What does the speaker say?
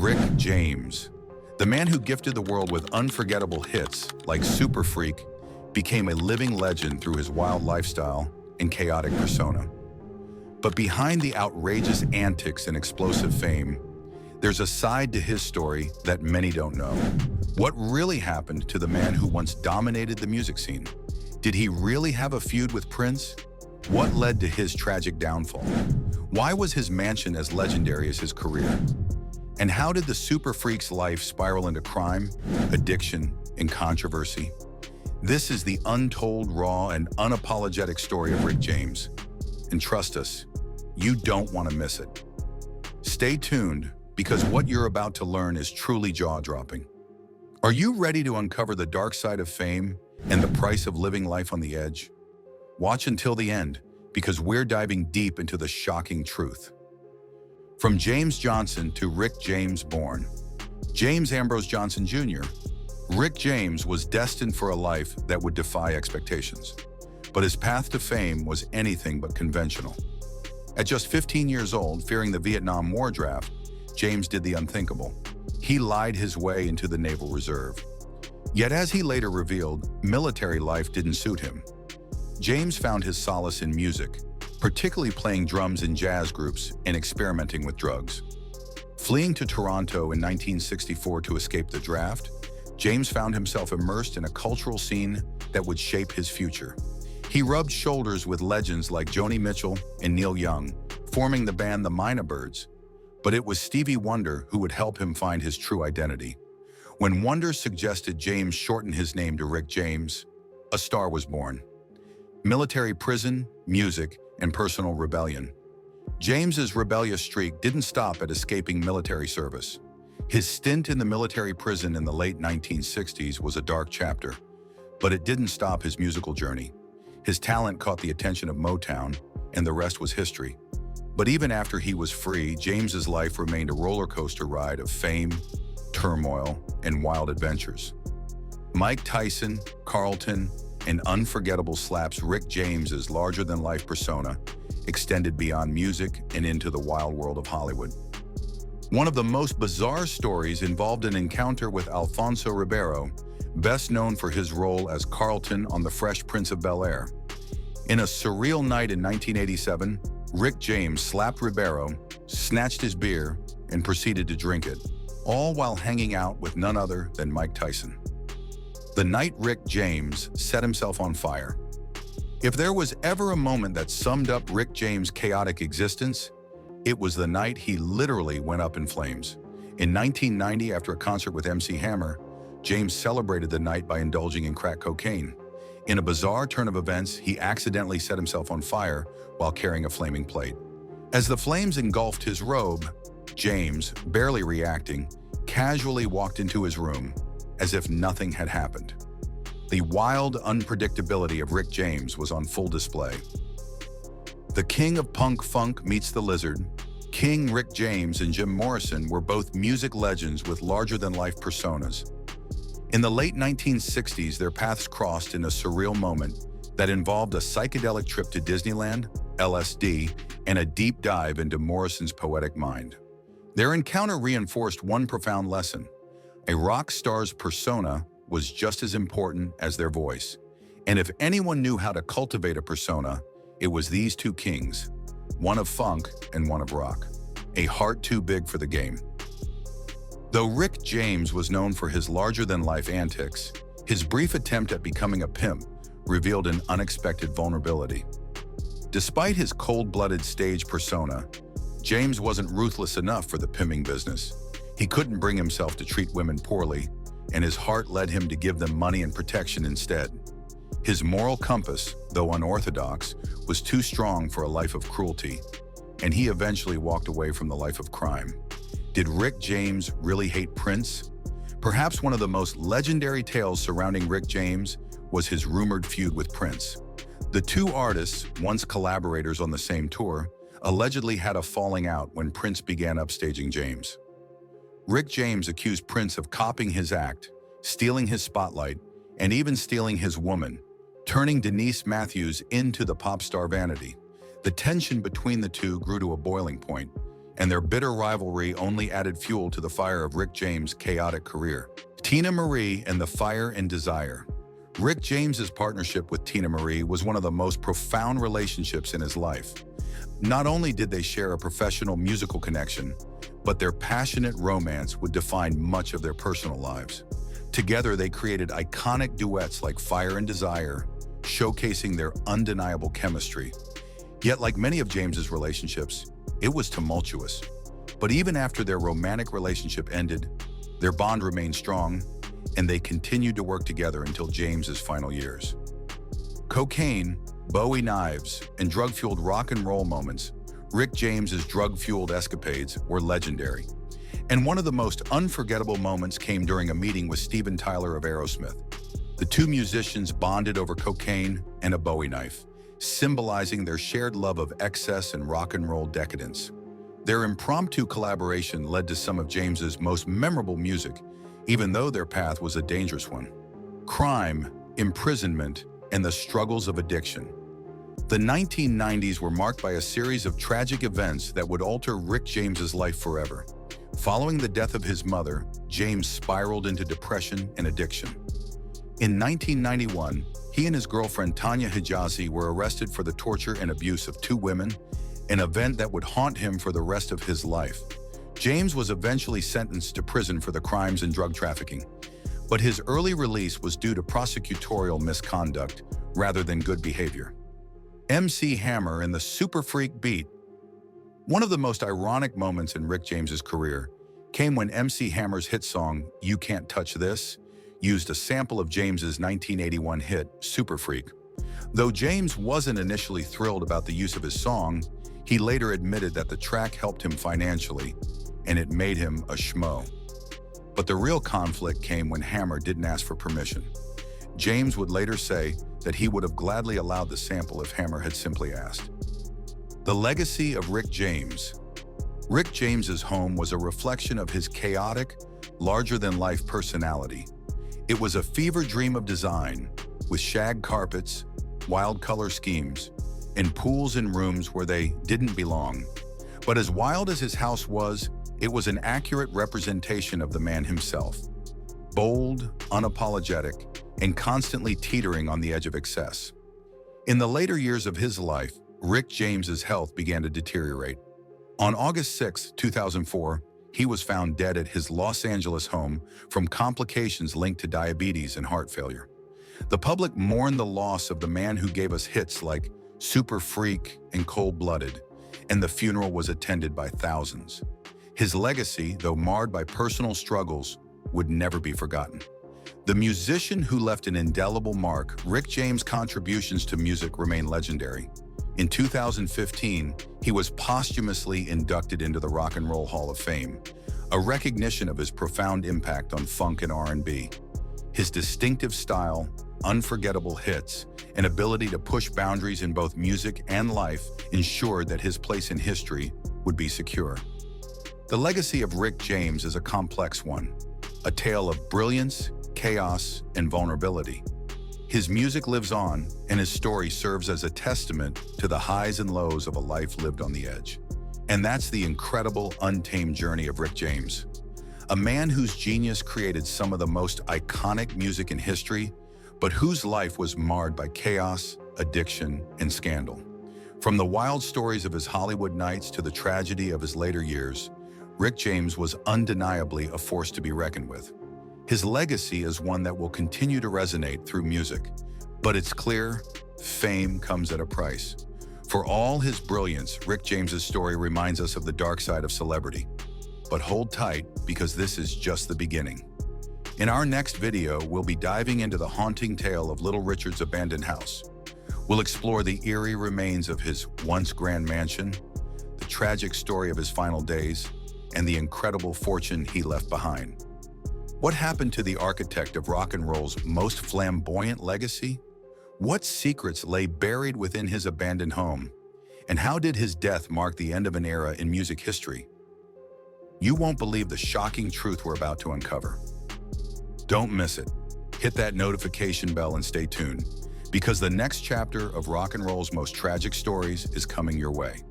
Rick James, the man who gifted the world with unforgettable hits like Super Freak, became a living legend through his wild lifestyle and chaotic persona. But behind the outrageous antics and explosive fame, there's a side to his story that many don't know. What really happened to the man who once dominated the music scene? Did he really have a feud with Prince? What led to his tragic downfall? Why was his mansion as legendary as his career? And how did the Super Freak's life spiral into crime, addiction, and controversy? This is the untold, raw, and unapologetic story of Rick James. And trust us, you don't want to miss it. Stay tuned, because what you're about to learn is truly jaw-dropping. Are you ready to uncover the dark side of fame and the price of living life on the edge? Watch until the end, because we're diving deep into the shocking truth. From James Johnson to Rick James born. James Ambrose Johnson Jr., Rick James was destined for a life that would defy expectations. But his path to fame was anything but conventional. At just 15 years old, fearing the Vietnam War draft, James did the unthinkable. He lied his way into the Naval Reserve. Yet as he later revealed, military life didn't suit him. James found his solace in music, particularly playing drums in jazz groups and experimenting with drugs. Fleeing to Toronto in 1964 to escape the draft, James found himself immersed in a cultural scene that would shape his future. He rubbed shoulders with legends like Joni Mitchell and Neil Young, forming the band the Mina Birds. But it was Stevie Wonder who would help him find his true identity. When Wonder suggested James shorten his name to Rick James, a star was born. Military prison, music, and personal rebellion. James's rebellious streak didn't stop at escaping military service. His stint in the military prison in the late 1960s was a dark chapter, but it didn't stop his musical journey. His talent caught the attention of Motown, and the rest was history. But even after he was free, James's life remained a roller coaster ride of fame, turmoil, and wild adventures. Mike Tyson, Carlton, and unforgettable slaps, Rick James's larger-than-life persona extended beyond music and into the wild world of Hollywood. One of the most bizarre stories involved an encounter with Alfonso Ribeiro, best known for his role as Carlton on The Fresh Prince of Bel-Air. In a surreal night in 1987, Rick James slapped Ribeiro, snatched his beer, and proceeded to drink it, all while hanging out with none other than Mike Tyson. The night Rick James set himself on fire. If there was ever a moment that summed up Rick James' chaotic existence, it was the night he literally went up in flames. In 1990, after a concert with MC Hammer, James celebrated the night by indulging in crack cocaine. In a bizarre turn of events, he accidentally set himself on fire while carrying a flaming plate. As the flames engulfed his robe, James, barely reacting, casually walked into his room, as if nothing had happened. The wild unpredictability of Rick James was on full display. The king of punk funk meets the lizard. King Rick James and Jim Morrison were both music legends with larger-than-life personas. In the late 1960s, their paths crossed in a surreal moment that involved a psychedelic trip to Disneyland, LSD, and a deep dive into Morrison's poetic mind. Their encounter reinforced one profound lesson. A rock star's persona was just as important as their voice. And if anyone knew how to cultivate a persona, it was these two kings, one of funk and one of rock. A heart too big for the game. Though Rick James was known for his larger-than-life antics, his brief attempt at becoming a pimp revealed an unexpected vulnerability. Despite his cold-blooded stage persona, James wasn't ruthless enough for the pimping business. He couldn't bring himself to treat women poorly, and his heart led him to give them money and protection instead. His moral compass, though unorthodox, was too strong for a life of cruelty, and he eventually walked away from the life of crime. Did Rick James really hate Prince? Perhaps one of the most legendary tales surrounding Rick James was his rumored feud with Prince. The two artists, once collaborators on the same tour, allegedly had a falling out when Prince began upstaging James. Rick James accused Prince of copying his act, stealing his spotlight, and even stealing his woman, turning Denise Matthews into the pop star vanity. The tension between the two grew to a boiling point, and their bitter rivalry only added fuel to the fire of Rick James' chaotic career. Tina Marie and the Fire and Desire. Rick James's partnership with Tina Marie was one of the most profound relationships in his life. Not only did they share a professional musical connection, but their passionate romance would define much of their personal lives. Together, they created iconic duets like Fire and Desire, showcasing their undeniable chemistry. Yet, like many of James's relationships, it was tumultuous. But even after their romantic relationship ended, their bond remained strong, and they continued to work together until James's final years. Cocaine, Bowie knives, and drug-fueled rock and roll moments, Rick James's drug-fueled escapades were legendary. And one of the most unforgettable moments came during a meeting with Steven Tyler of Aerosmith. The two musicians bonded over cocaine and a Bowie knife, symbolizing their shared love of excess and rock and roll decadence. Their impromptu collaboration led to some of James's most memorable music, even though their path was a dangerous one. Crime, imprisonment, and the struggles of addiction. The 1990s were marked by a series of tragic events that would alter Rick James's life forever. Following the death of his mother, James spiraled into depression and addiction. In 1991, he and his girlfriend Tanya Hijazi were arrested for the torture and abuse of two women, an event that would haunt him for the rest of his life. James was eventually sentenced to prison for the crimes and drug trafficking, but his early release was due to prosecutorial misconduct rather than good behavior. MC Hammer and the Super Freak beat. One of the most ironic moments in Rick James's career came when MC Hammer's hit song, You Can't Touch This, used a sample of James's 1981 hit, Super Freak. Though James wasn't initially thrilled about the use of his song, he later admitted that the track helped him financially, and it made him a schmo. But the real conflict came when Hammer didn't ask for permission. James would later say that he would have gladly allowed the sample if Hammer had simply asked. The legacy of Rick James. Rick James's home was a reflection of his chaotic, larger-than-life personality. It was a fever dream of design, with shag carpets, wild color schemes, and pools in rooms where they didn't belong. But as wild as his house was, it was an accurate representation of the man himself. Bold, unapologetic, and constantly teetering on the edge of excess. In the later years of his life, Rick James's health began to deteriorate. On August 6, 2004, he was found dead at his Los Angeles home from complications linked to diabetes and heart failure. The public mourned the loss of the man who gave us hits like Super Freak and Cold-Blooded, and the funeral was attended by thousands. His legacy, though marred by personal struggles, would never be forgotten. The musician who left an indelible mark, Rick James' contributions to music remain legendary. In 2015, he was posthumously inducted into the Rock and Roll Hall of Fame, a recognition of his profound impact on funk and R&B. His distinctive style, unforgettable hits, and ability to push boundaries in both music and life ensured that his place in history would be secure. The legacy of Rick James is a complex one, a tale of brilliance, chaos, and vulnerability. His music lives on, and his story serves as a testament to the highs and lows of a life lived on the edge. And that's the incredible, untamed journey of Rick James, a man whose genius created some of the most iconic music in history, but whose life was marred by chaos, addiction, and scandal. From the wild stories of his Hollywood nights to the tragedy of his later years, Rick James was undeniably a force to be reckoned with. His legacy is one that will continue to resonate through music, but it's clear, fame comes at a price. For all his brilliance, Rick James's story reminds us of the dark side of celebrity. But hold tight, because this is just the beginning. In our next video, we'll be diving into the haunting tale of Little Richard's abandoned house. We'll explore the eerie remains of his once grand mansion, the tragic story of his final days, and the incredible fortune he left behind. What happened to the architect of rock and roll's most flamboyant legacy? What secrets lay buried within his abandoned home? And how did his death mark the end of an era in music history? You won't believe the shocking truth we're about to uncover. Don't miss it. Hit that notification bell and stay tuned, because the next chapter of rock and roll's most tragic stories is coming your way.